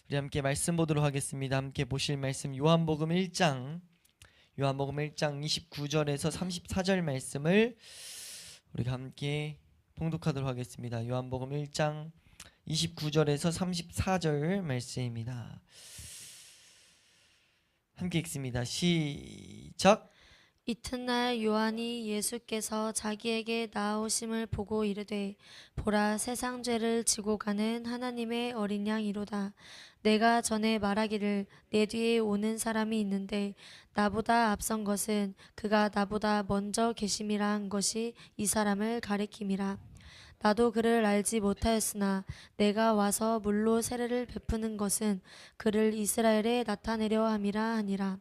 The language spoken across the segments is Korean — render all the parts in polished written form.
우리 함께 말씀 보도록 하겠습니다. 함께 보실 말씀 요한복음 1장 29절에서 34절 말씀을 우리가 함께 봉독하도록 하겠습니다. 요한복음 1장 29절에서 34절 말씀입니다. 함께 읽습니다. 시작. 이튿날 요한이 예수께서 자기에게 나아오심을 보고 이르되 보라 세상 죄를 지고 가는 하나님의 어린 양이로다. 내가 전에 말하기를 내 뒤에 오는 사람이 있는데 나보다 앞선 것은 그가 나보다 먼저 계심이라 한 것이 이 사람을 가리킴이라. 나도 그를 알지 못하였으나 내가 와서 물로 세례를 베푸는 것은 그를 이스라엘에 나타내려 함이라 하니라.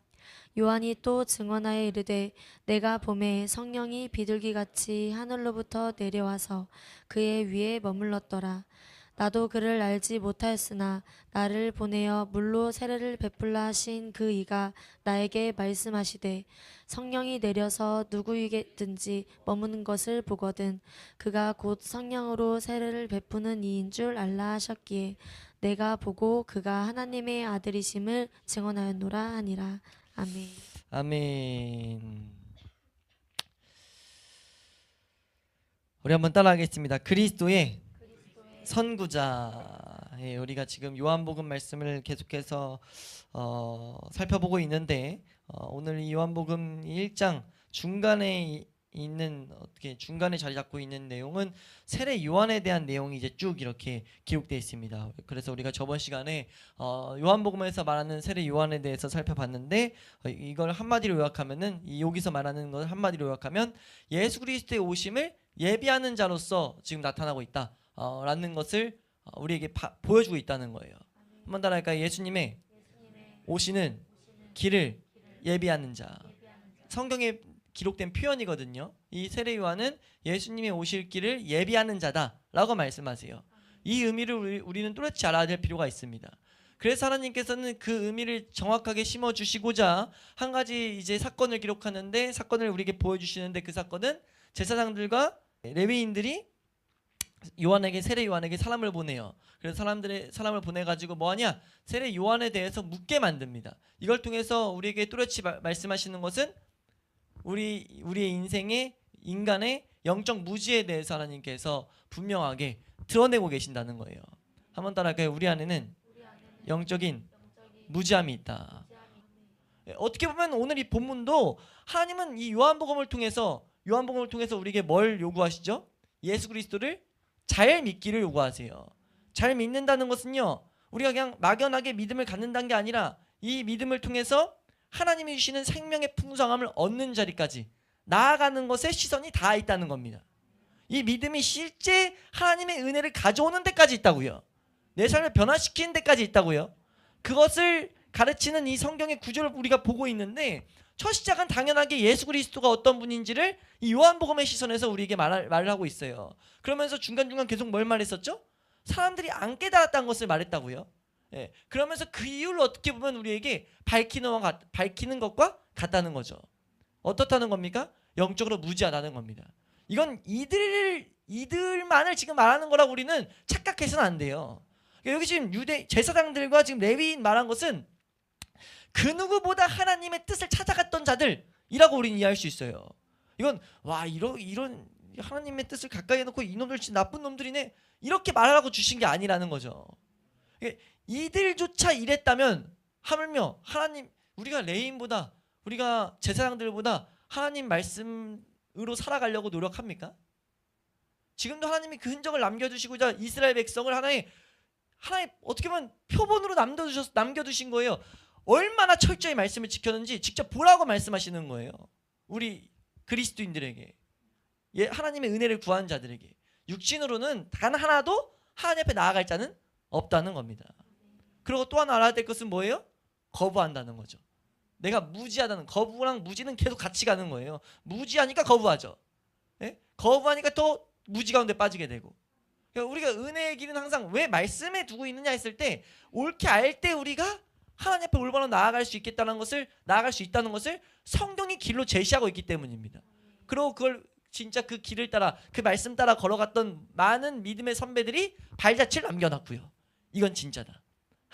요한이 또 증언하여 이르되 내가 보매 성령이 비둘기같이 하늘로부터 내려와서 그의 위에 머물렀더라. 나도 그를 알지 못하였으나 나를 보내어 물로 세례를 베풀라 하신 그 이가 나에게 말씀하시되 성령이 내려서 누구에게든지 머무는 것을 보거든 그가 곧 성령으로 세례를 베푸는 이인 줄 알라 하셨기에 내가 보고 그가 하나님의 아들이심을 증언하였노라 하니라. 아멘. 아멘. 우리 한번 따라하겠습니다. 그리스도의 선구자. 예, 우리가 지금 요한복음 말씀을 계속해서 살펴보고 있는데 오늘 이 요한복음 1장 중간에 있는 중간에 자리 잡고 있는 내용은 세례 요한에 대한 내용이 이제 쭉 이렇게 기록되어 있습니다. 그래서 우리가 저번 시간에 요한복음에서 말하는 세례 요한에 대해서 살펴봤는데 이걸 한마디로 요약하면은 여기서 말하는 걸 한마디로 요약하면 예수 그리스도의 오심을 예비하는 자로서 지금 나타나고 있다 라는 것을 우리에게 보여주고 있다는 거예요. 한번 따라할까요? 예수님의 오시는 길을 예비하는 자. 성경에 기록된 표현이거든요. 이 세례 요한은 예수님의 오실 길을 예비하는 자다라고 말씀하세요. 이 의미를 우리는 뚜렷이 알아야 될 필요가 있습니다. 그래서 하나님께서는 그 의미를 정확하게 심어 주시고자 한 가지 이제 사건을 기록하는데 사건을 우리에게 보여주시는데 그 사건은 제사장들과 레위인들이 세례 요한에게 사람을 보내요. 그래서 사람을 보내가지고 뭐하냐? 세례 요한에 대해서 묻게 만듭니다. 이걸 통해서 우리에게 뚜렷이 말씀하시는 것은 우리의 인간의 영적 무지에 대해서 하나님께서 분명하게 드러내고 계신다는 거예요. 한번 따라할까요? 우리 안에는 영적인 무지함이 있다. 어떻게 보면 오늘 이 본문도 하나님은 이 요한복음을 통해서 우리에게 뭘 요구하시죠? 예수 그리스도를 잘 믿기를 요구하세요. 잘 믿는다는 것은요, 우리가 그냥 막연하게 믿음을 갖는다는 게 아니라 이 믿음을 통해서 하나님이 주시는 생명의 풍성함을 얻는 자리까지 나아가는 것에 시선이 다 있다는 겁니다. 이 믿음이 실제 하나님의 은혜를 가져오는 데까지 있다고요. 내 삶을 변화시키는 데까지 있다고요. 그것을 가르치는 이 성경의 구절을 우리가 보고 있는데 첫 시작은 당연하게 예수 그리스도가 어떤 분인지를 이 요한복음의 시선에서 우리에게 말을 하고 있어요. 그러면서 중간중간 계속 뭘 말했었죠? 사람들이 안 깨달았다는 것을 말했다고요. 예, 그러면서 그 이유를 어떻게 보면 우리에게 밝히는 것과 같다는 거죠. 어떻다는 겁니까? 영적으로 무지하다는 겁니다. 이건 이들만을 지금 말하는 거라고 우리는 착각해서는 안 돼요. 여기 지금 유대 제사장들과 지금 레위인 말한 것은 그 누구보다 하나님의 뜻을 찾아갔던 자들이라고 우리는 이해할 수 있어요. 이건 이런 하나님의 뜻을 가까이 해놓고 이놈들 진짜 나쁜 놈들이네 이렇게 말하라고 주신 게 아니라는 거죠. 이들조차 이랬다면 하물며 하나님, 우리가 레위인보다 우리가 제사장들보다 하나님 말씀으로 살아가려고 노력합니까? 지금도 하나님이 그 흔적을 남겨두시고자 이스라엘 백성을 하나의 어떻게 보면 표본으로 남겨두신 거예요. 얼마나 철저히 말씀을 지켰는지 직접 보라고 말씀하시는 거예요. 우리 그리스도인들에게, 하나님의 은혜를 구하는 자들에게. 육신으로는 단 하나도 하나님 앞에 나아갈 자는 없다는 겁니다. 그리고 또 하나 알아야 될 것은 뭐예요? 거부한다는 거죠. 내가 무지하다는, 거부랑 무지는 계속 같이 가는 거예요. 무지하니까 거부하죠. 예? 거부하니까 또 무지 가운데 빠지게 되고. 그러니까 우리가 은혜의 길은 항상 왜 말씀에 두고 있느냐 했을 때 옳게 알 때 우리가 하나님 앞에 올바로 나아갈 수 있다는 것을 성경이 길로 제시하고 있기 때문입니다. 그리고 그걸 진짜 그 길을 따라, 그 말씀 따라 걸어갔던 많은 믿음의 선배들이 발자취를 남겨놨고요. 이건 진짜다.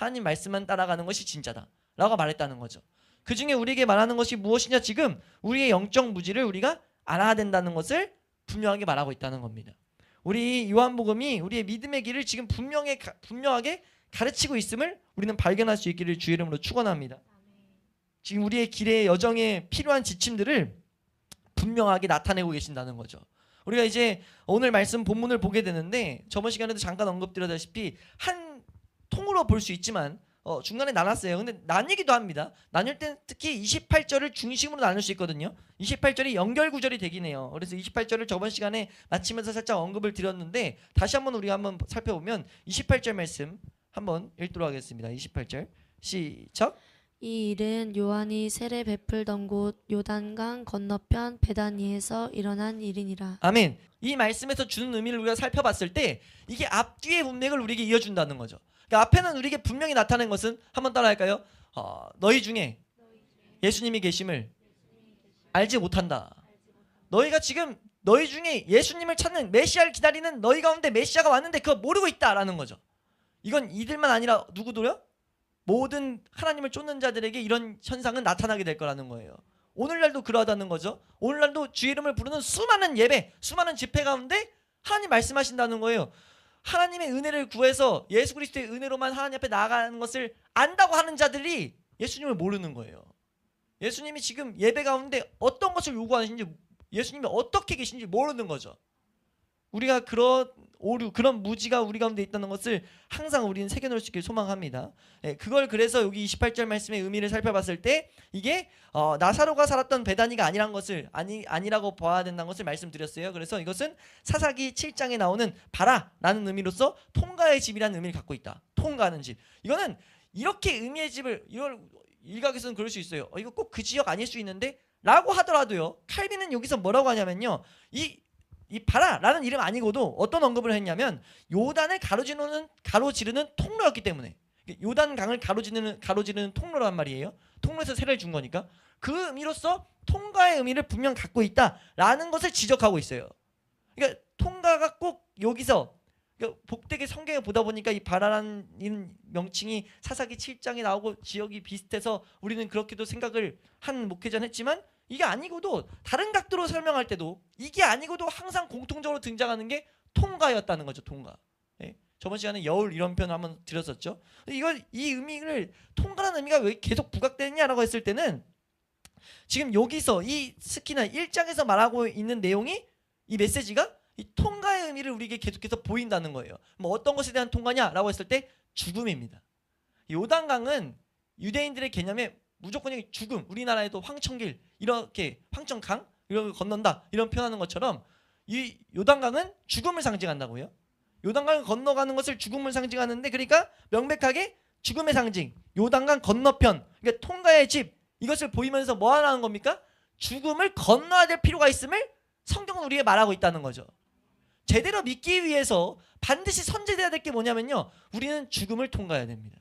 하나님 말씀만 따라가는 것이 진짜다 라고 말했다는 거죠. 그 중에 우리에게 말하는 것이 무엇이냐, 지금 우리의 영적 무지를 우리가 알아야 된다는 것을 분명하게 말하고 있다는 겁니다. 우리 요한복음이 우리의 믿음의 길을 지금 분명하게 가르치고 있음을 우리는 발견할 수 있기를 주의 이름으로 축원합니다. 지금 우리의 길의 여정에 필요한 지침들을 분명하게 나타내고 계신다는 거죠. 우리가 이제 오늘 말씀 본문을 보게 되는데 저번 시간에도 잠깐 언급드렸다시피 한 통으로 볼 수 있지만 중간에 나눴어요. 근데 나뉘기도 합니다. 나눌 때 특히 28절을 중심으로 나눌 수 있거든요. 28절이 연결 구절이 되긴 해요. 그래서 28절을 저번 시간에 마치면서 살짝 언급을 드렸는데 다시 한번 우리가 한번 살펴보면 28절 말씀 한번 읽도록 하겠습니다. 28절 시작. 이 일은 요한이 세례 베풀던 곳 요단강 건너편 베다니에서 일어난 일이니라. 아멘. 이 말씀에서 주는 의미를 우리가 살펴봤을 때 이게 앞뒤의 문맥을 우리에게 이어준다는 거죠. 그러니까 앞에는 우리에게 분명히 나타낸 것은 한번 따라할까요? 너희 중에 예수님이 계심을 알지 못한다. 너희가 지금 너희 중에 예수님을 찾는 메시아를 기다리는 너희 가운데 메시아가 왔는데 그거 모르고 있다라는 거죠. 이건 이들만 아니라 누구도요? 모든 하나님을 쫓는 자들에게 이런 현상은 나타나게 될 거라는 거예요. 오늘날도 그러하다는 거죠. 오늘날도 주의 이름을 부르는 수많은 예배, 수많은 집회 가운데 하나님 말씀하신다는 거예요. 하나님의 은혜를 구해서 예수 그리스도의 은혜로만 하나님 앞에 나아가는 것을 안다고 하는 자들이 예수님을 모르는 거예요. 예수님이 지금 예배 가운데 어떤 것을 요구하시는지, 예수님이 어떻게 계신지 모르는 거죠. 우리가 그런 오류, 그런 무지가 우리 가운데 있다는 것을 항상 우리는 새겨놓을 수 있길 소망합니다. 그걸 그래서 여기 28절 말씀의 의미를 살펴봤을 때 이게 나사로가 살았던 베다니가 아니라고 봐야 된다는 것을 말씀드렸어요. 그래서 이것은 사사기 7장에 나오는 바라라는 의미로서 통가의 집이라는 의미를 갖고 있다. 통가는 집. 이거는 이렇게 의미의 집을 이걸 일각에서는 그럴 수 있어요. 이거 꼭 그 지역 아닐 수 있는데 라고 하더라도요. 칼빈은 여기서 뭐라고 하냐면요. 이 바라라는 이름 아니고도 어떤 언급을 했냐면 요단을 가로지르는 통로였기 때문에, 요단 강을 가로지르는 통로란 말이에요. 통로에서 세례를 준 거니까 그 의미로서 통가의 의미를 분명 갖고 있다라는 것을 지적하고 있어요. 그러니까 통가가 꼭 여기서, 그러니까 복되게 성경에 보다 보니까 이 바라라는 명칭이 사사기 7장에 나오고 지역이 비슷해서 우리는 그렇게도 생각을 한 목회자는 했지만 이게 아니고도 다른 각도로 설명할 때도 이게 아니고도 항상 공통적으로 등장하는 게 통가였다는 거죠. 통가. 저번 시간에 여울 이런 표현 한번 드렸었죠. 이 의미를, 통가라는 의미가 왜 계속 부각되느냐라고 했을 때는 지금 여기서 이 스키나 1장에서 말하고 있는 내용이, 이 메시지가 이 통가의 의미를 우리에게 계속해서 보인다는 거예요. 뭐 어떤 것에 대한 통가냐라고 했을 때 죽음입니다. 요단강은 유대인들의 개념에 무조건 죽음, 우리나라에도 황천길, 이렇게 황천강 이런 걸 건넌다 이런 표현하는 것처럼 이 요단강은 죽음을 상징한다고요. 요단강을 건너가는 것을 죽음을 상징하는데, 그러니까 명백하게 죽음의 상징, 요단강 건너편, 그러니까 통가의 집, 이것을 보이면서 뭐 하는 겁니까? 죽음을 건너야 될 필요가 있음을 성경은 우리에게 말하고 있다는 거죠. 제대로 믿기 위해서 반드시 선제돼야 될 게 뭐냐면요, 우리는 죽음을 통과해야 됩니다.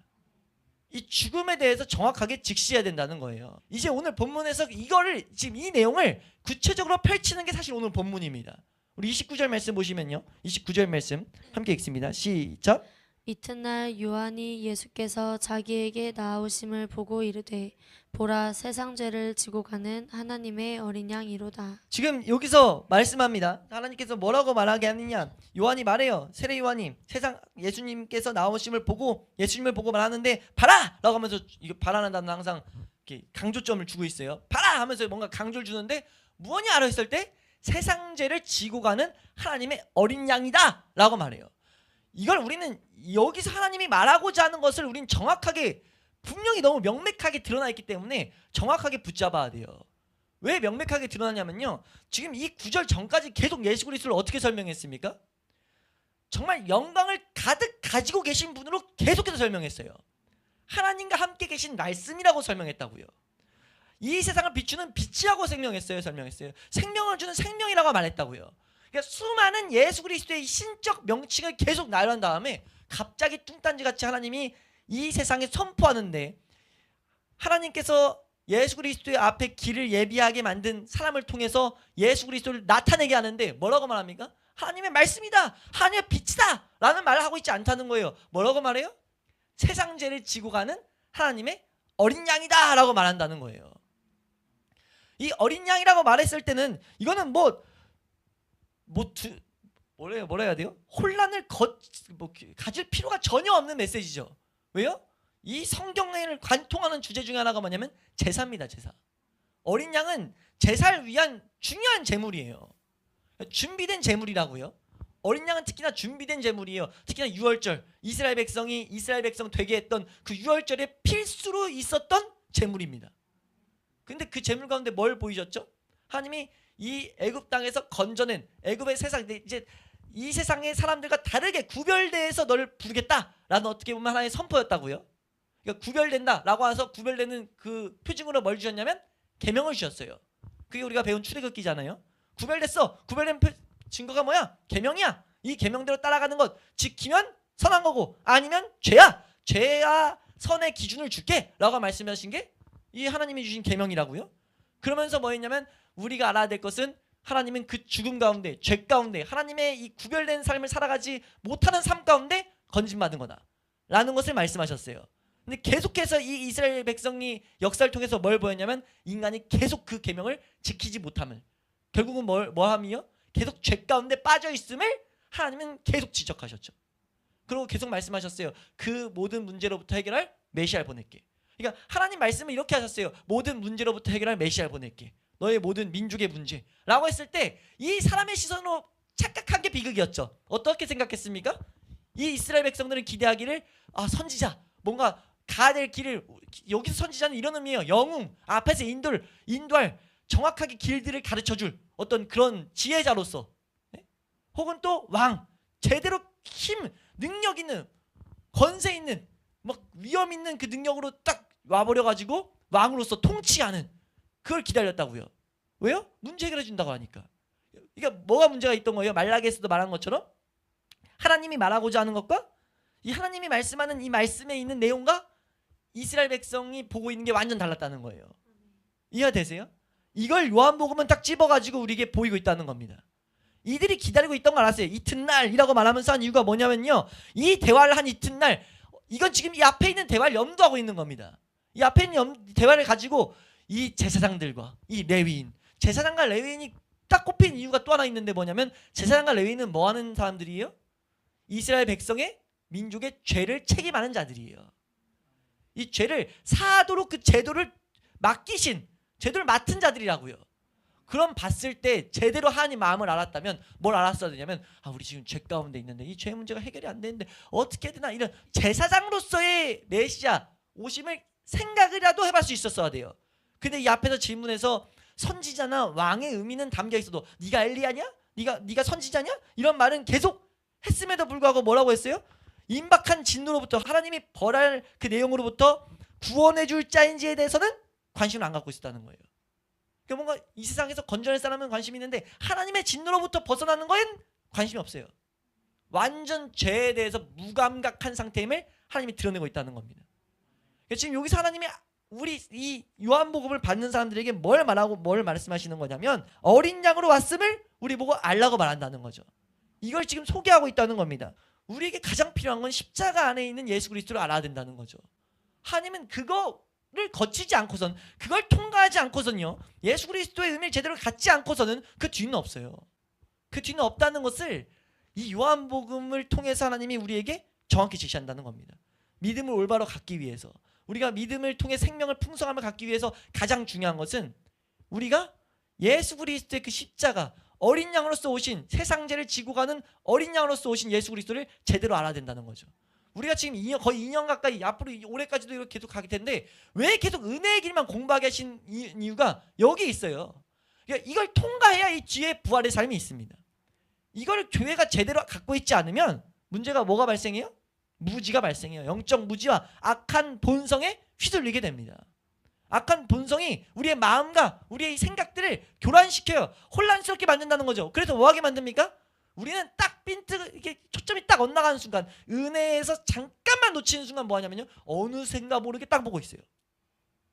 이 죽음에 대해서 정확하게 직시해야 된다는 거예요. 이제 오늘 본문에서 이거를, 지금 이 내용을 구체적으로 펼치는 게 사실 오늘 본문입니다. 우리 29절 말씀 보시면요, 29절 말씀 함께 읽습니다. 시작. 이튿날 요한이 예수께서 자기에게 나아오심을 보고 이르되 보라 세상 죄를 지고 가는 하나님의 어린 양이로다. 지금 여기서 말씀합니다. 하나님께서 뭐라고 말하게 하느냐, 요한이 말해요. 세례 요한이 예수님께서 나오심을 보고 말하는데 봐라! 라고 하면서, 이거 봐라는 단어는 항상 이렇게 강조점을 주고 있어요. 봐라! 하면서 뭔가 강조를 주는데 무엇이 알아 했을 때 세상 죄를 지고 가는 하나님의 어린 양이다 라고 말해요. 이걸 우리는 여기서 하나님이 말하고자 하는 것을 우리는 정확하게, 분명히 너무 명백하게 드러나 있기 때문에 정확하게 붙잡아야 돼요. 왜 명백하게 드러나냐면요, 지금 이 구절 전까지 계속 예수 그리스도를 어떻게 설명했습니까? 정말 영광을 가득 가지고 계신 분으로 계속해서 설명했어요. 하나님과 함께 계신 말씀이라고 설명했다고요. 이 세상을 비추는 빛이라고 설명했어요. 생명을 주는 생명이라고 말했다고요. 그러니까 수많은 예수 그리스도의 신적 명칭을 계속 나열한 다음에 갑자기 뚱딴지같이 하나님이 이 세상에 선포하는데, 하나님께서 예수 그리스도의 앞에 길을 예비하게 만든 사람을 통해서 예수 그리스도를 나타내게 하는데 뭐라고 말합니까? 하나님의 말씀이다, 하나님의 빛이다 라는 말을 하고 있지 않다는 거예요. 뭐라고 말해요? 세상 죄를 지고 가는 하나님의 어린 양이다 라고 말한다는 거예요. 이 어린 양이라고 말했을 때는 이거는 뭐라 해야 돼요? 혼란을 가질 필요가 전혀 없는 메시지죠. 왜요? 이 성경을 관통하는 주제 중에 하나가 뭐냐면 제사입니다. 제사. 어린 양은 제사를 위한 중요한 제물이에요. 준비된 제물이라고요. 어린 양은 특히나 준비된 제물이에요. 특히나 유월절, 이스라엘 백성 되게 했던 그 유월절에 필수로 있었던 제물입니다. 근데 그 제물 가운데 뭘 보이셨죠? 하나님이 이 애굽 땅에서 건져낸 애굽의 세상, 이제 이 세상의 사람들과 다르게 구별돼서 너를 부르겠다라는 어떻게 보면 하나의 선포였다고요. 그러니까 구별된다라고 해서 구별되는 그 표징으로 뭘 주셨냐면 계명을 주셨어요. 그게 우리가 배운 출애굽기잖아요. 구별됐어. 구별된 증거가 뭐야? 계명이야. 이 계명대로 따라가는 것 지키면 선한 거고 아니면 죄야. 죄야 선의 기준을 줄게 라고 말씀하신 게 이 하나님이 주신 계명이라고요. 그러면서 뭐 했냐면 우리가 알아야 될 것은 하나님은 그 죽음 가운데 죄 가운데 하나님의 이 구별된 삶을 살아가지 못하는 삶 가운데 건짐받은 거다 라는 것을 말씀하셨어요. 근데 계속해서 이 이스라엘 백성이 역사를 통해서 뭘 보였냐면 인간이 계속 그 계명을 지키지 못함을, 결국은 뭐함이요? 계속 죄 가운데 빠져 있음을 하나님은 계속 지적하셨죠. 그리고 계속 말씀하셨어요. 그 모든 문제로부터 해결할 메시아를 보낼게. 그러니까 하나님 말씀을 이렇게 하셨어요. 모든 문제로부터 해결할 메시아를 보낼게. 너의 모든 민족의 문제라고 했을 때 이 사람의 시선으로 착각한 게 비극이었죠. 어떻게 생각했습니까? 이 이스라엘 백성들은 기대하기를 선지자 뭔가 가야 될 길을, 여기서 선지자는 이런 의미예요. 영웅 앞에서 인도할 정확하게 길들을 가르쳐줄 어떤 그런 지혜자로서, 네? 혹은 또 왕, 제대로 힘, 능력 있는, 권세 있는, 막 위험 있는 그 능력으로 딱 와버려 가지고 왕으로서 통치하는, 그걸 기다렸다고요. 왜요? 문제 해결해 준다고 하니까. 그러니까 뭐가 문제가 있던 거예요? 말라기에서도 말한 것처럼 하나님이 말하고자 하는 것과 이 하나님이 말씀하는 이 말씀에 있는 내용과 이스라엘 백성이 보고 있는 게 완전 달랐다는 거예요. 이해가 되세요? 이걸 요한복음은 딱 집어가지고 우리에게 보이고 있다는 겁니다. 이들이 기다리고 있던 걸 알았어요. 이튿날이라고 말하면서 한 이유가 뭐냐면요, 이 대화를 한 이튿날, 이건 지금 이 앞에 있는 대화를 염두하고 있는 겁니다. 이 앞에 있는 대화를 가지고 이 제사장들과 이 레위인, 제사장과 레위인이 딱 꼽힌 이유가 또 하나 있는데 뭐냐면 제사장과 레위인은 뭐 하는 사람들이에요? 이스라엘 백성의 민족의 죄를 책임하는 자들이에요. 이 죄를 사하도록 그 제도를 맡기신, 제도를 맡은 자들이라고요. 그럼 봤을 때 제대로 하나님 마음을 알았다면 뭘 알았어야 되냐면 우리 지금 죄 가운데 있는데 이 죄 문제가 해결이 안 되는데 어떻게 해야 되나, 이런 제사장으로서의 메시아 오심을 생각이라도 해볼 수 있었어야 돼요. 근데 이 앞에서 질문에서 선지자나 왕의 의미는 담겨 있어도 네가 엘리야냐? 네가 선지자냐? 이런 말은 계속 했음에도 불구하고 뭐라고 했어요? 임박한 진노로부터 하나님이 벌할 그 내용으로부터 구원해 줄 자인지에 대해서는 관심을 안 갖고 있었다는 거예요. 그러니까 뭔가 이 세상에서 건져낼 사람은 관심이 있는데 하나님의 진노로부터 벗어나는 거엔 관심이 없어요. 완전 죄에 대해서 무감각한 상태임을 하나님이 드러내고 있다는 겁니다. 지금 여기서 하나님이 우리 이 요한복음을 받는 사람들에게 뭘 말하고 뭘 말씀하시는 거냐면 어린 양으로 왔음을 우리 보고 알라고 말한다는 거죠. 이걸 지금 소개하고 있다는 겁니다. 우리에게 가장 필요한 건 십자가 안에 있는 예수 그리스도를 알아야 된다는 거죠. 하나님은 그거를 거치지 않고선, 그걸 통과하지 않고선요, 예수 그리스도의 의미를 제대로 갖지 않고서는 그 뒤는 없어요. 그 뒤는 없다는 것을 이 요한복음을 통해서 하나님이 우리에게 정확히 제시한다는 겁니다. 믿음을 올바로 갖기 위해서, 우리가 믿음을 통해 생명을 풍성함을 갖기 위해서 가장 중요한 것은 우리가 예수 그리스도의 그 십자가, 어린 양으로서 오신, 세상 죄를 지고 가는 어린 양으로서 오신 예수 그리스도를 제대로 알아야 된다는 거죠. 우리가 지금 거의 2년 가까이, 앞으로 올해까지도 이렇게 계속 가게 텐데 왜 계속 은혜의 길만 공부하게 하신 이유가 여기 있어요. 그러니까 이걸 통과해야 이 뒤에 부활의 삶이 있습니다. 이걸 교회가 제대로 갖고 있지 않으면 문제가 뭐가 발생해요? 무지가 발생해요. 영적 무지와 악한 본성에 휘둘리게 됩니다. 악한 본성이 우리의 마음과 우리의 생각들을 교란시켜요. 혼란스럽게 만든다는 거죠. 그래서 뭐하게 만듭니까? 우리는 딱 이게 초점이 딱 엇나가는 순간, 은혜에서 잠깐만 놓치는 순간 뭐 하냐면요, 어느샌가 모르게 딱 보고 있어요.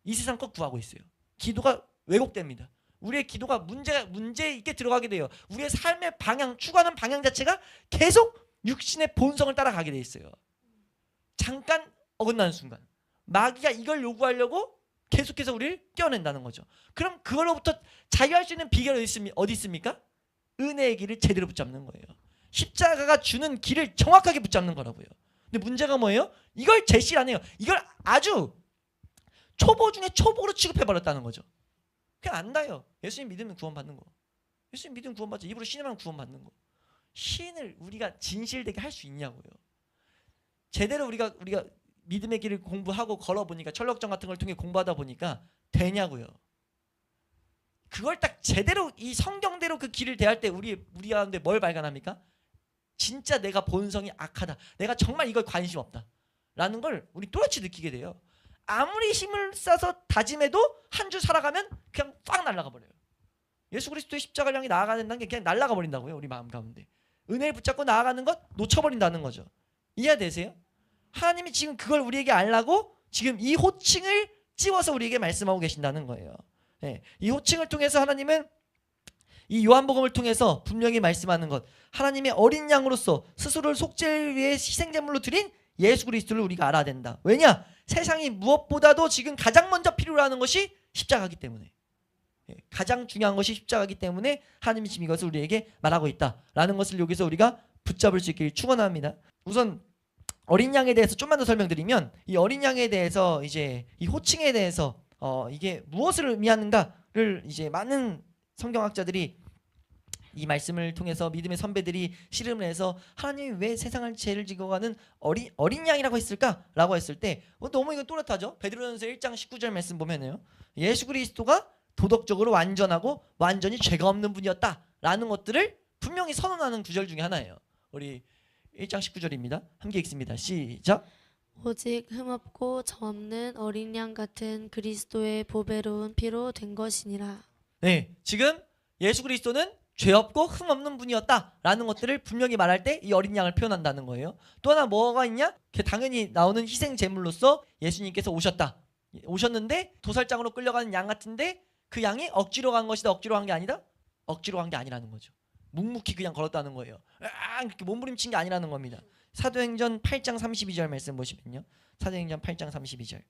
이 세상 것 구하고 있어요. 기도가 왜곡됩니다. 우리의 기도가 문제 있게 들어가게 돼요. 우리의 삶의 방향, 추구하는 방향 자체가 계속 육신의 본성을 따라가게 돼 있어요. 잠깐 어긋나는 순간 마귀가 이걸 요구하려고 계속해서 우리를 떼어낸다는 거죠. 그럼 그걸로부터 자유할 수 있는 비결이 어디 있습니까? 은혜의 길을 제대로 붙잡는 거예요. 십자가가 주는 길을 정확하게 붙잡는 거라고요. 근데 문제가 뭐예요? 이걸 제시를 안 해요. 이걸 아주 초보 중에 초보로 취급해버렸다는 거죠. 그냥 안다요. 예수님 믿으면 구원받는 거. 예수님 믿으면 구원받죠. 입으로 신으면 구원받는 거. 신을 우리가 진실되게 할 수 있냐고요. 제대로 우리가 믿음의 길을 공부하고 걸어보니까, 철학전 같은 걸 통해 공부하다 보니까 되냐고요. 그걸 딱 제대로 이 성경대로 그 길을 대할 때 우리 가운데 뭘 발견합니까? 진짜 내가 본성이 악하다, 내가 정말 이걸 관심 없다 라는 걸 우리 또렷이 느끼게 돼요. 아무리 힘을 써서 다짐해도 한 주 살아가면 그냥 팍 날아가 버려요. 예수 그리스도의 십자가를 향해 나아가야 된다는 게 그냥 날아가 버린다고요. 우리 마음 가운데 은혜를 붙잡고 나아가는 것 놓쳐버린다는 거죠. 이해되세요? 하나님이 지금 그걸 우리에게 알라고 지금 이 호칭을 찝어서 우리에게 말씀하고 계신다는 거예요. 네, 이 호칭을 통해서 하나님은 이 요한복음을 통해서 분명히 말씀하는 것, 하나님의 어린 양으로서 스스로를 속죄를 위해 희생제물로 드린 예수 그리스도를 우리가 알아야 된다. 왜냐? 세상이 무엇보다도 지금 가장 먼저 필요로 하는 것이 십자가이기 때문에, 가장 중요한 것이 십자가이기 때문에 하나님이 지금 이것을 우리에게 말하고 있다라는 것을 여기서 우리가 붙잡을 수 있기를 축원합니다. 우선 어린 양에 대해서 좀만 더 설명드리면, 이 어린 양에 대해서 이제 이 호칭에 대해서 이게 무엇을 의미하는가를 이제 많은 성경학자들이 이 말씀을 통해서 믿음의 선배들이 씨름을 해서 하나님이 왜 세상을 죄를 지고 가는 어린 양이라고 했을까라고 했을 때 너무 이건 또렷하죠. 베드로전서 1장 19절 말씀 보면요, 예수 그리스도가 도덕적으로 완전하고 완전히 죄가 없는 분이었다라는 것들을 분명히 선언하는 구절 중에 하나예요. 우리 1장 19절입니다. 함께 읽습니다. 시작. 오직 흠없고 점없는 어린 양 같은 그리스도의 보배로운 피로 된 것이니라. 네, 지금 예수 그리스도는 죄 없고 흠 없는 분이었다라는 것들을 분명히 말할 때 이 어린 양을 표현한다는 거예요. 또 하나 뭐가 있냐? 당연히 나오는 희생 제물로서 예수님께서 오셨는데 도살장으로 끌려가는 양 같은데 그 양이 억지로 간 것이다, 억지로 간 게 아니다? 억지로 간 게 아니라는 거죠. 묵묵히 그냥 걸었다는 거예요. 그렇게 몸부림친 게 아니라는 겁니다. 사도행전 8장 32절 말씀 보시면요, 사도행전 8장 32절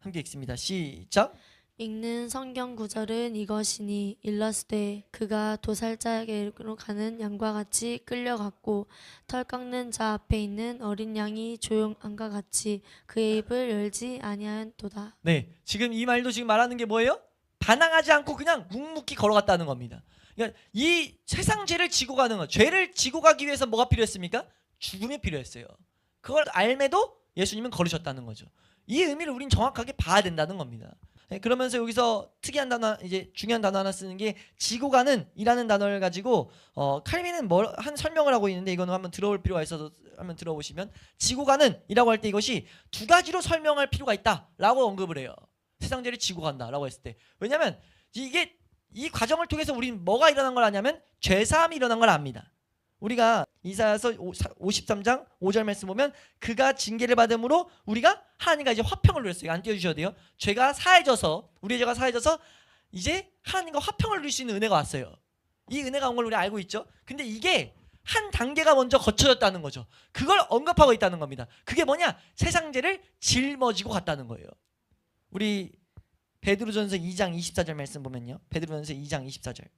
함께 읽습니다. 시작. 읽는 성경 구절은 이것이니 일러스되 그가 도살자에게로 가는 양과 같이 끌려갔고 털 깎는 자 앞에 있는 어린 양이 조용함과 같이 그의 입을 열지 아니하였도다. 네, 지금 이 말도 지금 말하는 게 뭐예요? 반항하지 않고 그냥 묵묵히 걸어갔다는 겁니다. 그러니까 이 세상 죄를 지고 가는 것, 죄를 지고 가기 위해서 뭐가 필요했습니까? 죽음이 필요했어요. 그걸 알매도 예수님은 걸으셨다는 거죠. 이 의미를 우린 정확하게 봐야 된다는 겁니다. 네, 그러면서 여기서 특이한 단어, 이제 중요한 단어 하나 쓰는 게 지고 가는 이라는 단어를 가지고 칼빈은 한 설명을 하고 있는데 이거는 한번 들어볼 필요가 있어서 한번 들어보시면, 지고 가는 이라고 할 때 이것이 두 가지로 설명할 필요가 있다라고 언급을 해요. 세상 죄를 지고 간다라고 했을 때. 왜냐하면 이게 이 과정을 통해서 우리는 뭐가 일어난 걸 아냐면 죄사함이 일어난 걸 압니다. 우리가 이사야서 53장 5절 말씀 보면 그가 징계를 받음으로 우리가 하나님과 이제 화평을 누렸어요. 안 띄워주셔도 돼요. 죄가 사해져서, 우리의 죄가 사해져서 이제 하나님과 화평을 누릴 수 있는 은혜가 왔어요. 이 은혜가 온 걸 우리 알고 있죠. 근데 이게 한 단계가 먼저 거쳐졌다는 거죠. 그걸 언급하고 있다는 겁니다. 그게 뭐냐? 세상 죄를 짊어지고 갔다는 거예요. 우리 베드로전서 2장 24절 말씀 보면요, 베드로전서 2장 24절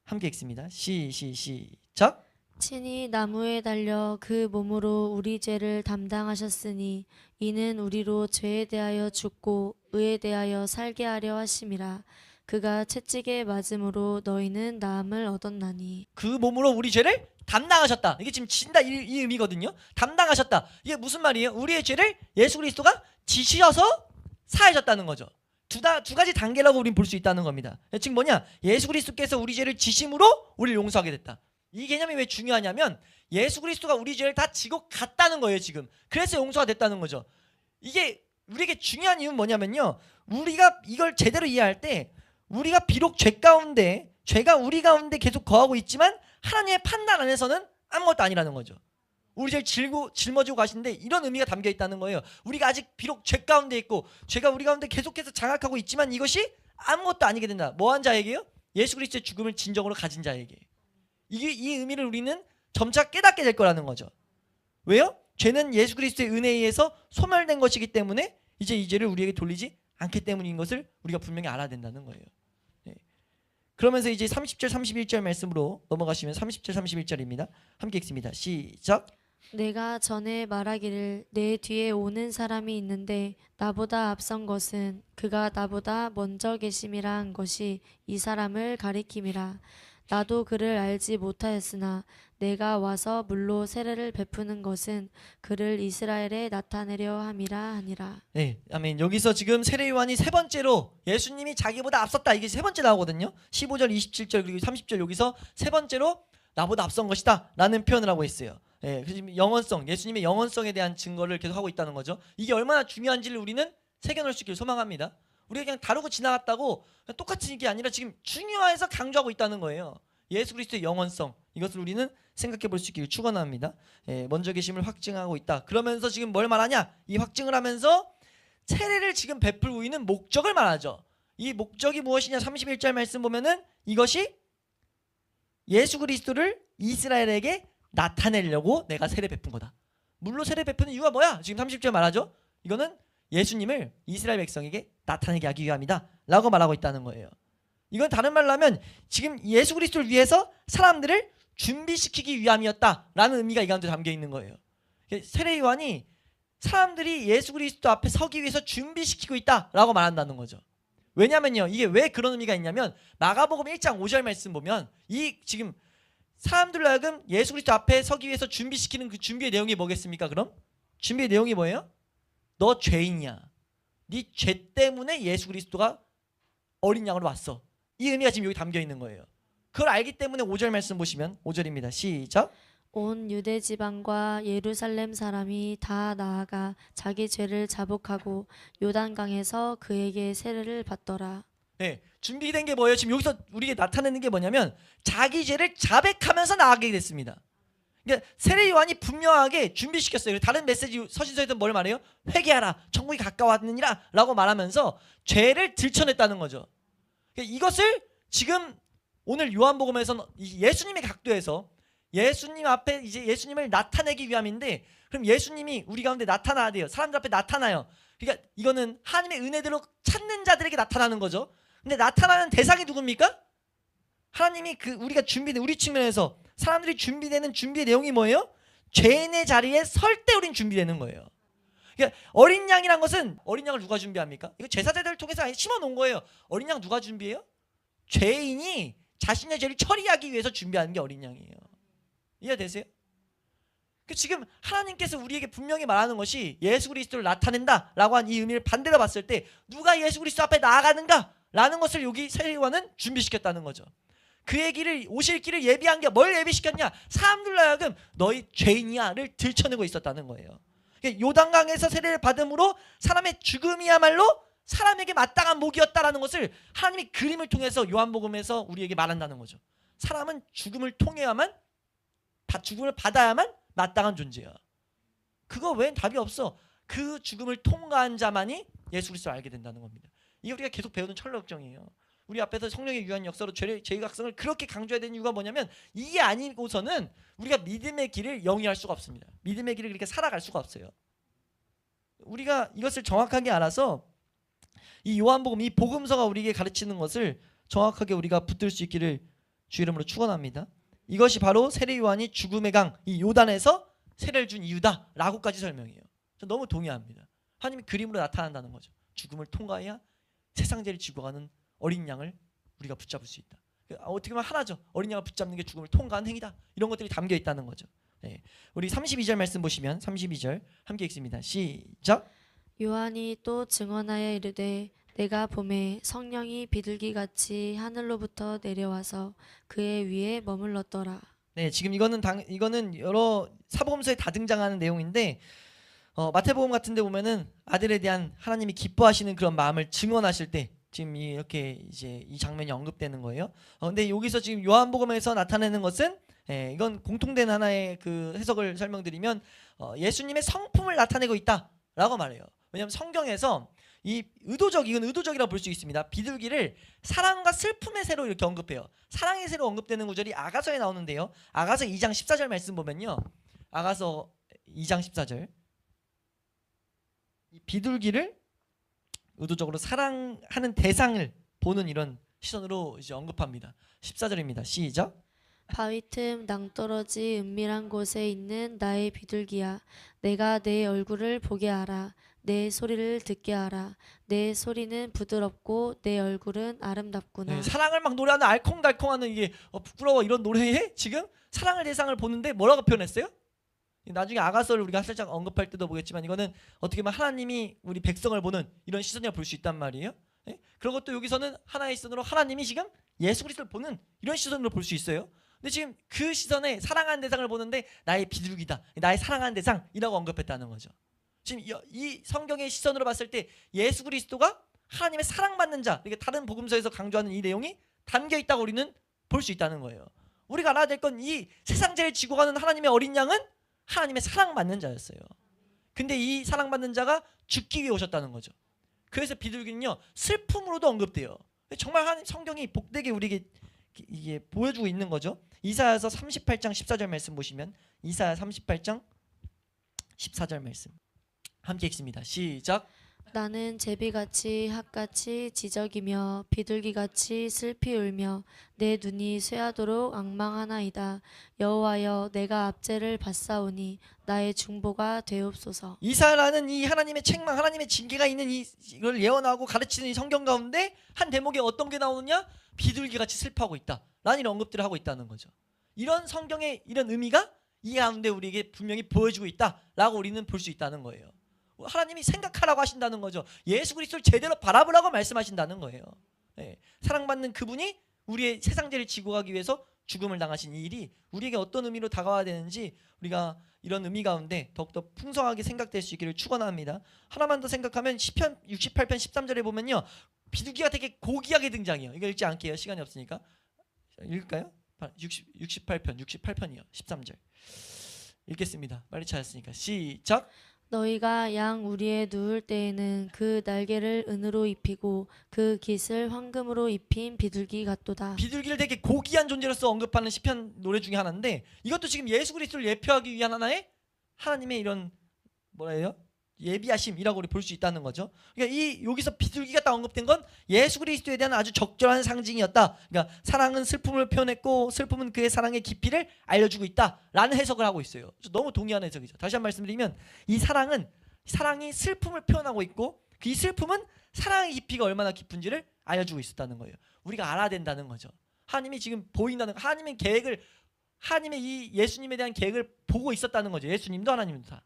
함께 읽습니다. 시작. 친히 나무에 달려 그 몸으로 우리 죄를 담당하셨으니 이는 우리로 죄에 대하여 죽고 의에 대하여 살게 하려 하심이라. 그가 채찍에 맞음으로 너희는 나음을 얻었나니. 그 몸으로 우리 죄를 담당하셨다. 이게 지금 진다 이 의미거든요. 담당하셨다. 이게 무슨 말이에요? 우리의 죄를 예수 그리스도가 지시어서 사해졌다는 거죠. 두 가지 단계라고 우리는 볼 수 있다는 겁니다. 지금 뭐냐? 예수 그리스도께서 우리 죄를 지심으로 우리를 용서하게 됐다. 이 개념이 왜 중요하냐면 예수 그리스도가 우리 죄를 다 지고 갔다는 거예요 지금. 그래서 용서가 됐다는 거죠. 이게 우리에게 중요한 이유는 뭐냐면요, 우리가 이걸 제대로 이해할 때 우리가 비록 죄가 우리 가운데 계속 거하고 있지만 하나님의 판단 안에서는 아무것도 아니라는 거죠. 우리 죄를 짊어지고 가시는데 이런 의미가 담겨 있다는 거예요. 우리가 아직 비록 죄 가운데 있고 죄가 우리 가운데 계속해서 장악하고 있지만 이것이 아무것도 아니게 된다. 뭐한 자에게요? 예수 그리스도의 죽음을 진정으로 가진 자에게. 이 의미를 우리는 점차 깨닫게 될 거라는 거죠. 왜요? 죄는 예수 그리스도의 은혜에 의해서 소멸된 것이기 때문에 이제 이 죄를 우리에게 돌리지 않기 때문인 것을 우리가 분명히 알아야 된다는 거예요. 예. 그러면서 이제 30절 31절 말씀으로 넘어가시면 30절 31절입니다. 함께 읽습니다. 시작. 내가 전에 말하기를 내 뒤에 오는 사람이 있는데 나보다 앞선 것은 그가 나보다 먼저 계심이라 한 것이 이 사람을 가리킴이라. 나도 그를 알지 못하였으나 내가 와서 물로 세례를 베푸는 것은 그를 이스라엘에 나타내려 함이라 하니라. 네, 아멘. 여기서 지금 세례 요한이 세 번째로 예수님이 자기보다 앞섰다, 이게 세 번째 나오거든요. 15절 27절 그리고 30절 여기서 세 번째로 나보다 앞선 것이다 라는 표현을 하고 있어요. 예, 그래서 영원성, 예수님의 영원성에 대한 증거를 계속 하고 있다는 거죠. 이게 얼마나 중요한지를 우리는 새겨놓을 수 있기를 소망합니다. 우리가 그냥 다루고 지나갔다고 똑같은 게 아니라 지금 중요해서 강조하고 있다는 거예요. 예수 그리스도의 영원성, 이것을 우리는 생각해 볼 수 있기를 축원합니다. 예, 먼저 계심을 확증하고 있다. 그러면서 지금 뭘 말하냐? 이 확증을 하면서 세례를 지금 베풀고 있는 목적을 말하죠. 이 목적이 무엇이냐? 31절 말씀 보면은 이것이 예수 그리스도를 이스라엘에게 나타내려고 내가 세례 베푼 거다. 물로 세례 베푸는 이유가 뭐야? 지금 30절 말하죠. 이거는 예수님을 이스라엘 백성에게 나타내게 하기 위함이다 라고 말하고 있다는 거예요. 이건 다른 말로 하면 지금 예수 그리스도를 위해서 사람들을 준비시키기 위함이었다라는 의미가 이 가운데 담겨 있는 거예요. 세례 요한이 사람들이 예수 그리스도 앞에 서기 위해서 준비시키고 있다라고 말한다는 거죠. 왜냐면요, 이게 왜 그런 의미가 있냐면 마가복음 1장 5절 말씀 보면 이 지금 사람들로 하여금 예수 그리스도 앞에 서기 위해서 준비시키는 그 준비의 내용이 뭐겠습니까? 그럼 준비의 내용이 뭐예요? 너 죄인이야. 네 죄 때문에 예수 그리스도가 어린 양으로 왔어. 이 의미가 지금 여기 담겨 있는 거예요. 그걸 알기 때문에 5절 말씀 보시면 5절입니다. 시작. 온 유대 지방과 예루살렘 사람이 다 나아가 자기 죄를 자복하고 요단강에서 그에게 세례를 받더라. 네, 준비된 게 뭐예요? 지금 여기서 우리에게 나타내는 게 뭐냐면 자기 죄를 자백하면서 나아가게 됐습니다. 그러니까 세례 요한이 분명하게 준비시켰어요. 다른 메시지 서신서에서 뭘 말해요? 회개하라, 천국이 가까웠느니라 라고 말하면서 죄를 들춰냈다는 거죠. 그러니까 이것을 지금 오늘 요한복음에서는 예수님의 각도에서 예수님 앞에 이제 예수님을 나타내기 위함인데, 그럼 예수님이 우리 가운데 나타나야 돼요. 사람들 앞에 나타나요. 그러니까 이거는 하나님의 은혜대로 찾는 자들에게 나타나는 거죠. 근데 나타나는 대상이 누굽니까? 하나님이 그 우리가 준비된 우리 측면에서 사람들이 준비되는 준비의 내용이 뭐예요? 죄인의 자리에 설 때 우린 준비되는 거예요. 그러니까 어린 양이란 것은, 어린 양을 누가 준비합니까? 이거 제사제들을 통해서 심어 놓은 거예요. 어린 양 누가 준비해요? 죄인이 자신의 죄를 처리하기 위해서 준비하는 게 어린 양이에요. 이해되세요? 지금 하나님께서 우리에게 분명히 말하는 것이 예수 그리스도를 나타낸다라고 한 이 의미를 반대로 봤을 때 누가 예수 그리스도 앞에 나아가는가라는 것을 여기 세례 요한은 준비시켰다는 거죠. 그의 길을, 오실 길을 예비한 게 뭘 예비시켰냐? 사람들로 하여금 너희 죄인이야를 들춰내고 있었다는 거예요. 요단강에서 세례를 받음으로 사람의 죽음이야말로 사람에게 마땅한 목이었다라는 것을 하나님이 그림을 통해서 요한복음에서 우리에게 말한다는 거죠. 사람은 죽음을 통해야만, 죽음을 받아야만 마땅한 존재야. 그거 외엔 답이 없어. 그 죽음을 통과한 자만이 예수 그리스도를 알게 된다는 겁니다. 이게 우리가 계속 배우는 철학정이에요. 우리 앞에서 성령의 유한 역사로 죄의 각성을 그렇게 강조해야 되는 이유가 뭐냐면, 이게 아니고서는 우리가 믿음의 길을 영위할 수가 없습니다. 믿음의 길을 그렇게 살아갈 수가 없어요. 우리가 이것을 정확하게 알아서 이 요한복음, 이 복음서가 우리에게 가르치는 것을 정확하게 우리가 붙들 수 있기를 주 이름으로 축원합니다. 이것이 바로 세례 요한이 죽음의 강, 이 요단에서 세례를 준 이유다라고까지 설명해요. 저 너무 동의합니다. 하나님이 그림으로 나타난다는 거죠. 죽음을 통과해야 세상 죄를 지고 가는 어린 양을 우리가 붙잡을 수 있다. 어떻게 보면 하나죠. 어린 양을 붙잡는 게 죽음을 통과한 행위다. 이런 것들이 담겨 있다는 거죠. 네. 우리 32절 말씀 보시면 32절 함께 읽습니다. 시작. 요한이 또 증언하여 이르되 내가 봄에 성령이 비둘기같이 하늘로부터 내려와서 그의 위에 머물렀더라. 네, 지금 이거는 여러 사복음서에 다 등장하는 내용인데, 마태복음 같은 데 보면은 아들에 대한 하나님이 기뻐하시는 그런 마음을 증언하실 때 지금 이렇게 이제 이 장면이 언급되는 거예요. 근데 여기서 지금 요한복음에서 나타내는 것은, 이건 공통된 하나의 그 해석을 설명드리면 예수님의 성품을 나타내고 있다라고 말해요. 왜냐하면 성경에서 이건 의도적이라고 볼 수 있습니다. 비둘기를 사랑과 슬픔의 새로 이렇게 언급해요. 사랑의 새로 언급되는 구절이 아가서에 나오는데요. 아가서 2장 14절 말씀 보면요. 아가서 2장 14절. 이 비둘기를 의도적으로 사랑하는 대상을 보는 이런 시선으로 이제 언급합니다. 14절입니다. 시작. 바위 틈 낭떠러지 은밀한 곳에 있는 나의 비둘기야, 내가 내 얼굴을 보게 하라. 내 소리를 듣게 하라. 내 소리는 부드럽고 내 얼굴은 아름답구나. 네, 사랑을 막 노래하는 알콩달콩하는 이게 부끄러워 이런 노래에 지금 사랑을 대상을 보는데 뭐라고 표현했어요? 나중에 아가서를 우리가 살짝 언급할 때도 보겠지만 이거는 어떻게 보면 하나님이 우리 백성을 보는 이런 시선이라 볼 수 있단 말이에요. 네? 그리고 또 여기서는 하나의 시선으로 하나님이 지금 예수 그리스도를 보는 이런 시선으로 볼 수 있어요. 근데 지금 그 시선에 사랑하는 대상을 보는데 나의 비둘기다, 나의 사랑하는 대상이라고 언급했다는 거죠. 지금 이 성경의 시선으로 봤을 때 예수 그리스도가 하나님의 사랑받는 자, 이게 다른 복음서에서 강조하는 이 내용이 담겨 있다고 우리는 볼 수 있다는 거예요. 우리가 알아야 될 건 이 세상 죄를 지고 가는 하나님의 어린 양은 하나님의 사랑받는 자였어요. 근데 이 사랑받는 자가 죽기 위해 오셨다는 거죠. 그래서 비둘기는요 슬픔으로도 언급돼요. 정말 성경이 복되게 우리에게 이게 보여주고 있는 거죠. 이사야서 38장 14절 말씀 보시면 이사야 38장 14절 말씀 함께 읽습니다. 시작. 나는 제비같이 핫같이 지적이며 비둘기같이 슬피 울며 내 눈이 쇠하도록 앙망하나이다. 여호와여, 내가 압제를 받사오니 나의 중보가 되옵소서. 이사야라는 이 하나님의 책망, 하나님의 징계가 있는 이걸 예언하고 가르치는 이 성경 가운데 한 대목에 어떤 게 나오느냐? 비둘기같이 슬퍼하고 있다 라는 이런 언급들을 하고 있다는 거죠. 이런 성경의 이런 의미가 이 가운데 우리에게 분명히 보여주고 있다라고 우리는 볼 수 있다는 거예요. 하나님이 생각하라고 하신다는 거죠. 예수 그리스도를 제대로 바라보라고 말씀하신다는 거예요. 네. 사랑받는 그분이 우리의 세상 죄를 지고 가기 위해서 죽음을 당하신 이 일이 우리에게 어떤 의미로 다가와야 되는지 우리가 이런 의미 가운데 더욱더 풍성하게 생각될 수 있기를 축원합니다. 하나만 더 생각하면 시편 68편 13절에 보면요 비둘기가 되게 고귀하게 등장해요. 이거 읽지 않게요. 시간이 없으니까. 읽을까요? 68편이요. 13절 읽겠습니다. 빨리 찾았으니까 시작. 너희가 양 우리에 누울 때에는 그 날개를 은으로 입히고 그 깃을 황금으로 입힌 비둘기 같도다. 비둘기를 되게 고귀한 존재로서 언급하는 시편 노래 중에 하나인데 이것도 지금 예수 그리스도를 예표하기 위한 하나의 하나님의 이런 뭐라 해요? 예비하심이라고 우리 볼 수 있다는 거죠. 그러니까 이 여기서 비둘기가 딱 언급된 건 예수 그리스도에 대한 아주 적절한 상징이었다. 그러니까 사랑은 슬픔을 표현했고 슬픔은 그의 사랑의 깊이를 알려주고 있다라는 해석을 하고 있어요. 너무 동의하는 해석이죠. 다시 한 번 말씀드리면 이 사랑이 슬픔을 표현하고 있고 그 이 슬픔은 사랑의 깊이가 얼마나 깊은지를 알려주고 있었다는 거예요. 우리가 알아야 된다는 거죠. 하나님이 지금 보인다는 거, 하나님의 이 예수님에 대한 계획을 보고 있었다는 거죠. 예수님도 하나님도 다.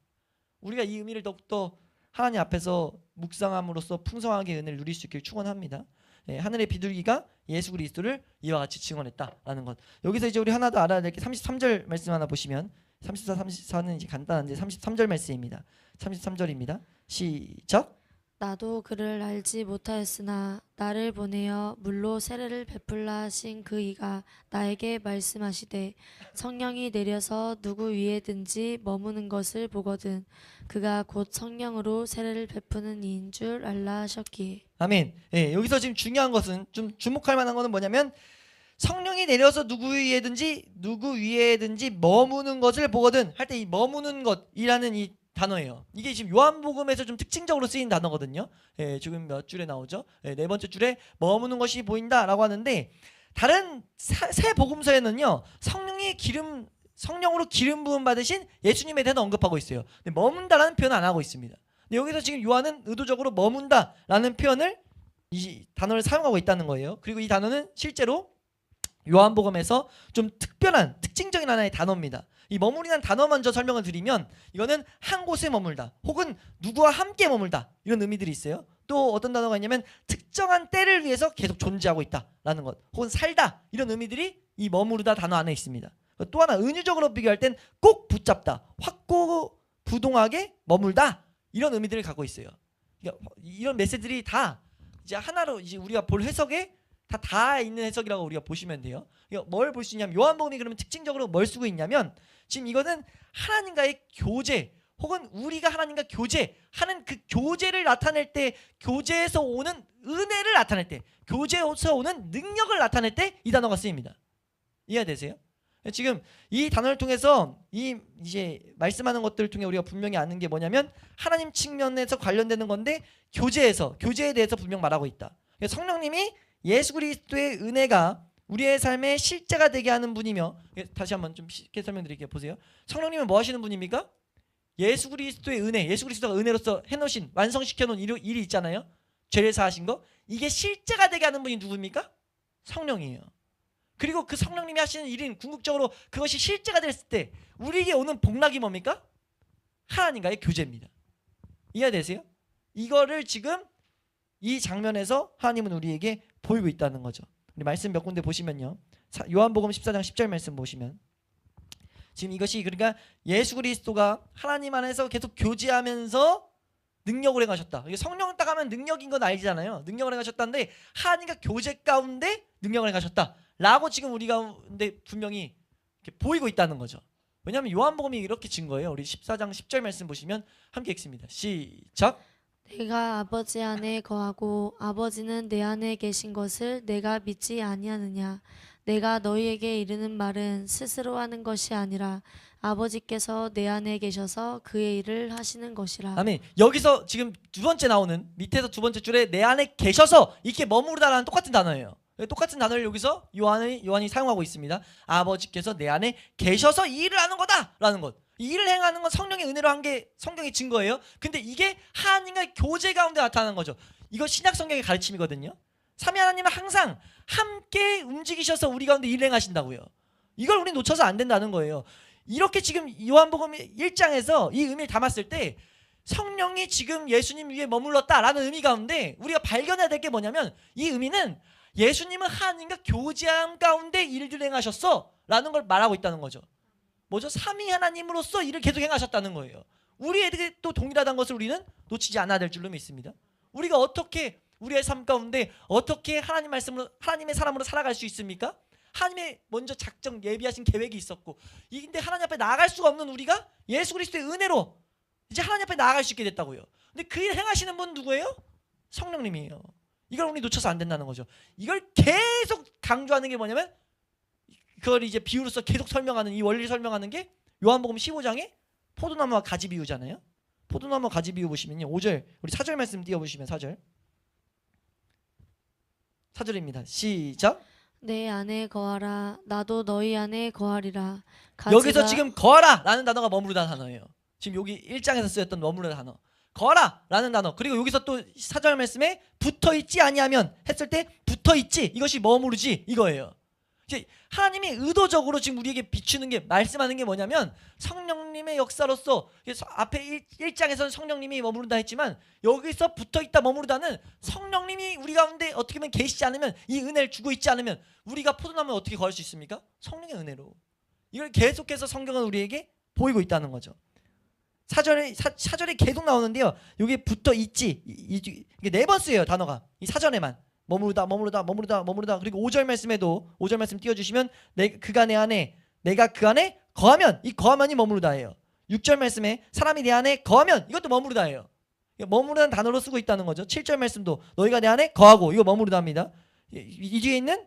우리가 이 의미를 더욱더 하나님 앞에서 묵상함으로써 풍성하게 은혜를 누릴 수 있기를 축원합니다. 예, 하늘의 비둘기가 예수 그리스도를 이와 같이 증언했다라는 것. 여기서 이제 우리 하나 더 알아야 될 게 33절 말씀 하나 보시면 34, 34는 이제 간단한데 33절 말씀입니다. 33절입니다. 시작. 나도 그를 알지 못하였으나 나를 보내어 물로 세례를 베풀라 하신 그 이가 나에게 말씀하시되 성령이 내려서 누구 위에든지 머무는 것을 보거든 그가 곧 성령으로 세례를 베푸는 이인 줄 알라 하셨기에. 아멘. 예, 여기서 지금 중요한 것은 좀 주목할 만한 것은 뭐냐면 성령이 내려서 누구 위에든지 머무는 것을 보거든 할 때 이 머무는 것이라는 이 단어예요. 이게 지금 요한복음에서 좀 특징적으로 쓰인 단어거든요. 예, 지금 몇 줄에 나오죠? 예, 네 번째 줄에 머무는 것이 보인다라고 하는데 다른 새 복음서에는요 성령으로 기름 부음 받으신 예수님에 대해 언급하고 있어요. 근데 머문다라는 표현 안 하고 있습니다. 근데 여기서 지금 요한은 의도적으로 머문다라는 표현을 이 단어를 사용하고 있다는 거예요. 그리고 이 단어는 실제로 요한복음에서 좀 특징적인 하나의 단어입니다. 이 머무리는 단어 먼저 설명을 드리면 이거는 한 곳에 머물다 혹은 누구와 함께 머물다 이런 의미들이 있어요. 또 어떤 단어가 있냐면 특정한 때를 위해서 계속 존재하고 있다라는 것 혹은 살다 이런 의미들이 이 머무르다 단어 안에 있습니다. 또 하나 은유적으로 비교할 땐 꼭 붙잡다 확고부동하게 머물다 이런 의미들을 갖고 있어요. 그러니까 이런 메시지들이 다 이제 하나로 이제 우리가 볼 해석에 다 있는 해석이라고 우리가 보시면 돼요. 뭘 볼 수 있냐면 요한복음이 그러면 특징적으로 뭘 쓰고 있냐면 지금 이거는 하나님과의 교제 혹은 우리가 하나님과 교제하는 그 교제를 나타낼 때 교제에서 오는 은혜를 나타낼 때 교제에서 오는 능력을 나타낼 때 이 단어가 쓰입니다. 이해되세요? 지금 이 단어를 통해서 이 이제 말씀하는 것들을 통해 우리가 분명히 아는 게 뭐냐면 하나님 측면에서 관련되는 건데 교제에 대해서 분명 말하고 있다. 성령님이 예수 그리스도의 은혜가 우리의 삶의 실제가 되게 하는 분이며, 다시 한번 좀 쉽게 설명드릴게요. 보세요. 성령님은 뭐 하시는 분입니까? 예수 그리스도의 은혜, 예수 그리스도가 은혜로서 해놓으신 완성시켜놓은 일이 있잖아요. 죄를 사하신 거, 이게 실제가 되게 하는 분이 누구입니까? 성령이에요. 그리고 그 성령님이 하시는 일은 궁극적으로 그것이 실제가 됐을 때 우리에게 오는 복락이 뭡니까? 하나님과의 교제입니다. 이해되세요? 이거를 지금 이 장면에서 하나님은 우리에게 보이고 있다는 거죠. 우리 말씀 몇 군데 보시면요, 요한복음 14장 10절 말씀 보시면 지금 이것이 그러니까 예수 그리스도가 하나님 안에서 계속 교제하면서 능력을 행하셨다. 이게 성령 딱 하면 능력인 건 알잖아요. 능력을 행하셨다는데 하나님과 교제 가운데 능력을 행하셨다 라고 지금 우리 가운데 분명히 이렇게 보이고 있다는 거죠. 왜냐하면 요한복음이 이렇게 증거예요. 우리 14장 10절 말씀 보시면 함께 읽습니다. 시작. 내가 아버지 안에 거하고 아버지는 내 안에 계신 것을 내가 믿지 아니하느냐. 내가 너희에게 이르는 말은 스스로 하는 것이 아니라 아버지께서 내 안에 계셔서 그의 일을 하시는 것이라. 아멘. 여기서 지금 두 번째 나오는 밑에서 두 번째 줄에 내 안에 계셔서 이렇게 머무르다라는 똑같은 단어예요. 똑같은 단어를 여기서 요한이 사용하고 있습니다. 아버지께서 내 안에 계셔서 이 일을 하는 거다라는 것. 이 일을 행하는 건 성령의 은혜로 한 게 성경의 증거예요. 근데 이게 하나님과의 교제 가운데 나타나는 거죠. 이거 신약 성경의 가르침이거든요. 삼위 하나님은 항상 함께 움직이셔서 우리 가운데 일을 행하신다고요. 이걸 우리 놓쳐서 안 된다는 거예요. 이렇게 지금 요한복음 1장에서 이 의미를 담았을 때 성령이 지금 예수님 위에 머물렀다라는 의미 가운데 우리가 발견해야 될 게 뭐냐면 이 의미는 예수님은 하나님과 교제함 가운데 일을 행하셨어 라는 걸 말하고 있다는 거죠. 뭐죠? 삼위 하나님으로서 일을 계속 행하셨다는 거예요. 우리에게 또 동일하다는 것을 우리는 놓치지 않아야 될 줄로 믿습니다. 우리가 어떻게 우리의 삶 가운데 어떻게 하나님 말씀으로 하나님의 사람으로 살아갈 수 있습니까? 하나님의 먼저 작정 예비하신 계획이 있었고, 근데 하나님 앞에 나아갈 수가 없는 우리가 예수 그리스도의 은혜로 이제 하나님 앞에 나아갈 수 있게 됐다고요. 근데 그 일 행하시는 분 누구예요? 성령님이에요. 이걸 우리 놓쳐서 안 된다는 거죠. 이걸 계속 강조하는 게 뭐냐면 그걸 이제 비유로서 계속 설명하는 이 원리를 설명하는 게 요한복음 15장에 포도나무와 가지 비유잖아요. 포도나무와 가지 비유 보시면요. 5절 우리 4절 말씀 띄워보시면 4절입니다. 시작. 내 안에 거하라. 나도 너희 안에 거하리라. 여기서 지금 거하라 라는 단어가 머무르다 단어예요. 지금 여기 1장에서 쓰였던 머무르다 단어 거하라 라는 단어, 그리고 여기서 또 4절 말씀에 붙어있지 아니하면 했을 때 붙어있지, 이것이 머무르지 이거예요. 이제 하나님이 의도적으로 지금 우리에게 비추는 게 말씀하는 게 뭐냐면 성령님의 역사로서 앞에 1장에서는 성령님이 머무른다 했지만 여기서 붙어있다 머무르다는 성령님이 우리 가운데 어떻게 보면 계시지 않으면 이 은혜를 주고 있지 않으면 우리가 포도나무에 어떻게 거할 수 있습니까? 성령의 은혜로. 이걸 계속해서 성경은 우리에게 보이고 있다는 거죠. 사절에 계속 나오는데요. 여기 붙어있지 이게 4번 쓰여요 단어가. 이 사전에만 머무르다 그리고 5절 말씀에도 5절 말씀 띄워주시면 그가 내 안에 내가 그 안에 거하면, 이 거하면이 머무르다예요. 6절 말씀에 사람이 내 안에 거하면, 이것도 머무르다예요. 머무르다는 단어로 쓰고 있다는 거죠. 7절 말씀도 너희가 내 안에 거하고, 이거 머무르다입니다. 이 뒤에 있는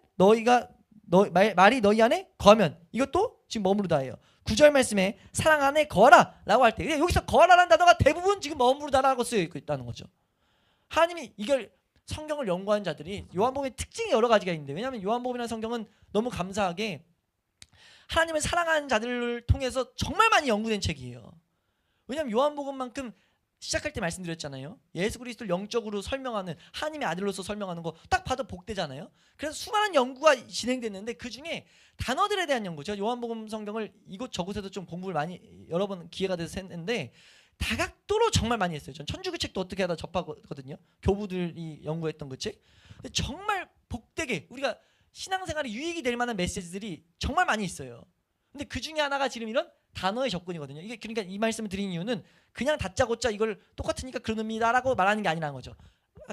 말이 너희 안에 거하면, 이것도 지금 머무르다예요. 9절 말씀에 사랑 안에 거하라 라고 할 때 여기서 거하라라는 단어가 대부분 지금 머무르다라고 쓰여 있다는 거죠. 하나님이 이걸 성경을 연구한 자들이 요한복음의 특징이 여러 가지가 있는데, 왜냐하면 요한복음이라는 성경은 너무 감사하게 하나님을 사랑하는 자들을 통해서 정말 많이 연구된 책이에요. 왜냐하면 요한복음만큼 시작할 때 말씀드렸잖아요. 예수 그리스도를 영적으로 설명하는, 하나님의 아들로서 설명하는 거 딱 봐도 복되잖아요. 그래서 수많은 연구가 진행됐는데 그 중에 단어들에 대한 연구, 제가 요한복음 성경을 이곳저곳에도 좀 공부를 많이 여러 번 기회가 돼서 했는데 다각도로 정말 많이 했어요. 전 천주교 책도 어떻게 하다 접하거든요. 교부들이 연구했던 그 책. 근데 정말 복되게 우리가 신앙생활에 유익이 될 만한 메시지들이 정말 많이 있어요. 근데 그 중에 하나가 지금 이런 단어의 접근이거든요. 이게 그러니까 이 말씀을 드린 이유는 그냥 다짜고짜 이걸 똑같으니까 그런 의미다라고 말하는 게 아니라는 거죠.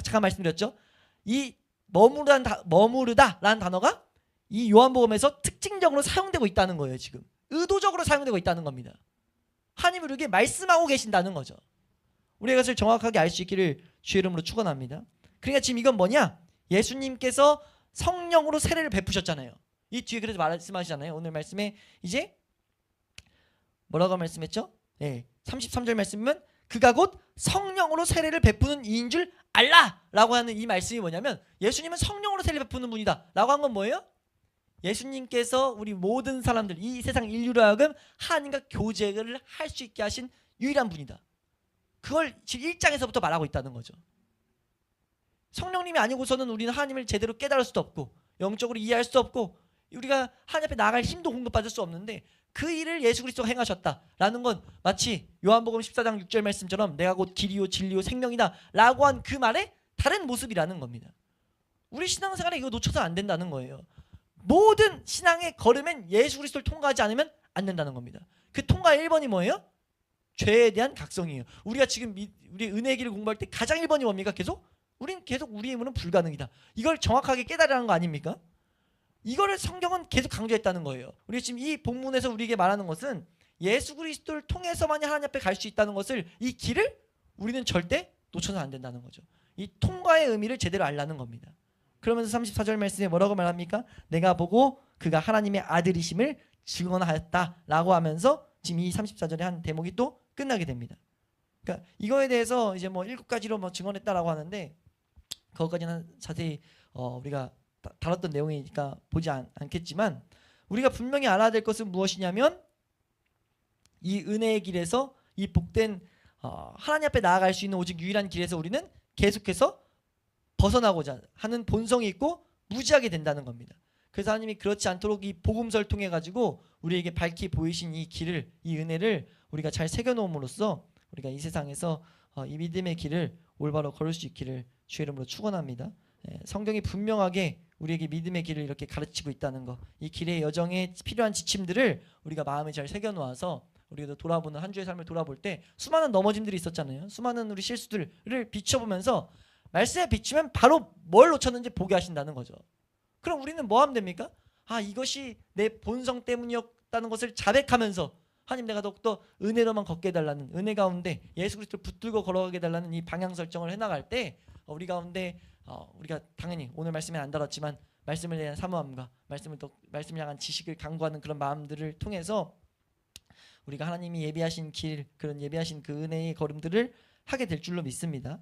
잠깐 말씀드렸죠. 이 머무르다라는 단어가 이 요한복음에서 특징적으로 사용되고 있다는 거예요. 지금 의도적으로 사용되고 있다는 겁니다. 하나님이 우리에게 말씀하고 계신다는 거죠. 우리가 그것을 정확하게 알 수 있기를 주의 이름으로 축원합니다. 그러니까 지금 이건 뭐냐? 예수님께서 성령으로 세례를 베푸셨잖아요. 이 뒤에 그래서 말씀하시잖아요. 오늘 말씀에 이제 뭐라고 말씀했죠? 33절 말씀은 그가 곧 성령으로 세례를 베푸는 이인 줄 알라라고 하는 이 말씀이 뭐냐면 예수님은 성령으로 세례 베푸는 분이다 라고 한 건 뭐예요? 예수님께서 우리 모든 사람들, 이 세상 인류로 하여금 하나님과 교제를 할 수 있게 하신 유일한 분이다. 그걸 지금 1장에서부터 말하고 있다는 거죠. 성령님이 아니고서는 우리는 하나님을 제대로 깨달을 수도 없고 영적으로 이해할 수도 없고 우리가 하나님 앞에 나아갈 힘도 공급받을 수 없는데 그 일을 예수 그리스도가 행하셨다라는 건 마치 요한복음 14장 6절 말씀처럼 내가 곧 길이요 진리요 생명이다 라고 한 그 말의 다른 모습이라는 겁니다. 우리 신앙생활에 이거 놓쳐서 안 된다는 거예요. 모든 신앙의 걸음엔 예수 그리스도를 통과하지 않으면 안 된다는 겁니다. 그 통과의 1번이 뭐예요? 죄에 대한 각성이에요. 우리가 지금 우리 은혜의 길을 공부할 때 가장 1번이 뭡니까? 우린 계속 우리의 힘으로는 불가능이다. 이걸 정확하게 깨달으라는 거 아닙니까? 이거를 성경은 계속 강조했다는 거예요. 우리 지금 이 본문에서 우리에게 말하는 것은 예수 그리스도를 통해서만이 하나님 앞에 갈 수 있다는 것을, 이 길을 우리는 절대 놓쳐서는 안 된다는 거죠. 이 통과의 의미를 제대로 알라는 겁니다. 그러면서 34절 말씀에 뭐라고 말합니까? 내가 보고 그가 하나님의 아들이심을 증언하였다라고 하면서 지금 이 34절의 한 대목이 또 끝나게 됩니다. 그러니까 이거에 대해서 이제 뭐 7가지로 뭐 증언했다라고 하는데 그것까지는 자세히 우리가 다뤘던 내용이니까 보지 않겠지만 우리가 분명히 알아야 될 것은 무엇이냐면 이 은혜의 길에서 이 복된 하나님 앞에 나아갈 수 있는 오직 유일한 길에서 우리는 계속해서 벗어나고자 하는 본성이 있고 무지하게 된다는 겁니다. 그래서 하나님이 그렇지 않도록 이 복음서를 통해 가지고 우리에게 밝히 보이신 이 길을, 이 은혜를 우리가 잘 새겨놓음으로써 우리가 이 세상에서 이 믿음의 길을 올바로 걸을 수 있기를 주의 이름으로 축원합니다. 성경이 분명하게 우리에게 믿음의 길을 이렇게 가르치고 있다는 거, 이 길의 여정에 필요한 지침들을 우리가 마음에 잘 새겨놓아서 우리가 돌아보는 한 주의 삶을 돌아볼 때 수많은 넘어짐들이 있었잖아요. 수많은 우리 실수들을 비춰보면서 말씀에 비추면 바로 뭘 놓쳤는지 보게 하신다는 거죠. 그럼 우리는 뭐 하면 됩니까? 이것이 내 본성 때문이었다는 것을 자백하면서 하나님 내가 더욱더 은혜로만 걷게 해달라는, 은혜 가운데 예수 그리스도를 붙들고 걸어가게 해달라는 이 방향 설정을 해나갈 때 우리 가운데 우리가 당연히 오늘 말씀에 안 다뤘지만 말씀을 대한 사모함과 말씀을 향한 지식을 강구하는 그런 마음들을 통해서 우리가 하나님이 예비하신 길, 그런 예비하신 그 은혜의 걸음들을 하게 될 줄로 믿습니다.